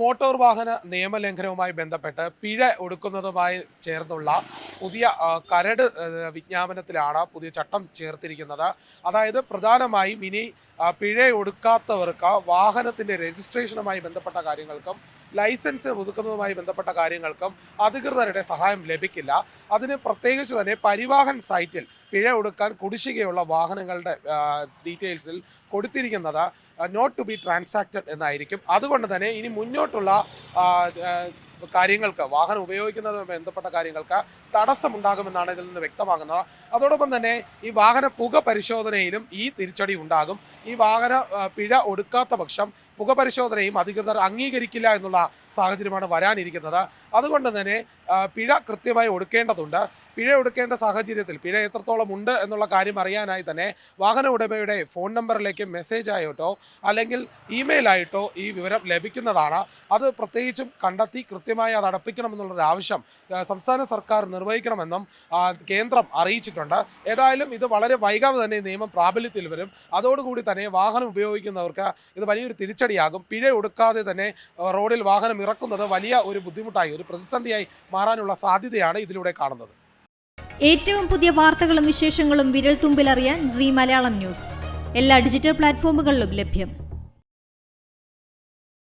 Motor വാഹന നിയമലംഘനവുമായി ബന്ധപ്പെട്ട് പിഴ ഒടുക്കുന്നതുമായി ചേർന്നുള്ള പുതിയ കരട് വിജ്ഞാപനത്തിലാണ് പുതിയ ചട്ടം ചേർത്തിരിക്കുന്നത്. അതായത് പ്രധാനമായും ഇനി പിഴ ഒടുക്കാത്തവർക്ക് വാഹനത്തിൻ്റെ രജിസ്ട്രേഷനുമായി ബന്ധപ്പെട്ട കാര്യങ്ങൾക്കും ലൈസൻസ് പുതുക്കുന്നതുമായി ബന്ധപ്പെട്ട കാര്യങ്ങൾക്കും അധികൃതരുടെ സഹായം ലഭിക്കില്ല. അതിന് പ്രത്യേകിച്ച് തന്നെ പരിവാഹൻ സൈറ്റിൽ പിഴ ഒടുക്കാൻ കുടിശ്ശികയുള്ള വാഹനങ്ങളുടെ ഡീറ്റെയിൽസിൽ കൊടുത്തിരിക്കുന്നത് നോട്ട് ടു ബി ട്രാൻസാക്റ്റഡ് എന്നായിരിക്കും. അതുകൊണ്ട് തന്നെ ഇനി മുന്നോട്ടുള്ള കാര്യങ്ങൾക്ക് വാഹനം ഉപയോഗിക്കുന്നതുമായി ബന്ധപ്പെട്ട കാര്യങ്ങൾക്ക് തടസ്സമുണ്ടാകുമെന്നാണ് ഇതിൽ നിന്ന് വ്യക്തമാകുന്നത്. അതോടൊപ്പം തന്നെ ഈ വാഹന പുക പരിശോധനയിലും ഈ തിരിച്ചടി ഉണ്ടാകും. ഈ വാഹന പിഴ ഒടുക്കാത്ത പക്ഷം പുക പരിശോധനയും അധികൃതർ അംഗീകരിക്കില്ല എന്നുള്ള സാഹചര്യമാണ് വരാനിരിക്കുന്നത്. അതുകൊണ്ട് തന്നെ പിഴ കൃത്യമായി ഒടുക്കേണ്ടതുണ്ട്. പിഴ ഒടുക്കേണ്ട സാഹചര്യത്തിൽ പിഴ എത്രത്തോളം ഉണ്ട് എന്നുള്ള കാര്യം അറിയാനായി തന്നെ വാഹന ഉടമയുടെ ഫോൺ നമ്പറിലേക്ക് മെസ്സേജ് ആയിട്ടോ അല്ലെങ്കിൽ ഇമെയിലായിട്ടോ ഈ വിവരം ലഭിക്കുന്നതാണ്. അത് പ്രത്യേകിച്ചും കണ്ടെത്തി കൃത്യമായി അത് അടപ്പിക്കണമെന്നുള്ളൊരു ആവശ്യം സംസ്ഥാന സർക്കാർ നിർവഹിക്കണമെന്നും കേന്ദ്രം അറിയിച്ചിട്ടുണ്ട്. ഏതായാലും ഇത് വളരെ വൈകാതെ തന്നെ നിയമം പ്രാബല്യത്തിൽ വരും. അതോടുകൂടി തന്നെ വാഹനം ഉപയോഗിക്കുന്നവർക്ക് ഇത് വലിയൊരു തിരിച്ചടിയാകും. പിഴ ഒടുക്കാതെ തന്നെ റോഡിൽ വാഹനം ഇറക്കുന്നത് വലിയ ഒരു ബുദ്ധിമുട്ടായി, ഒരു പ്രതിസന്ധിയായി മാറാനുള്ള സാധ്യതയാണ് ഇതിലൂടെ കാണുന്നത്. ഏറ്റവും പുതിയ വാർത്തകളും വിശേഷങ്ങളും വിരൽ തുമ്പിലറിയാൻ സീ മലയാളം ന്യൂസ് എല്ലാ ഡിജിറ്റൽ പ്ലാറ്റ്ഫോമുകളിലും ലഭ്യം.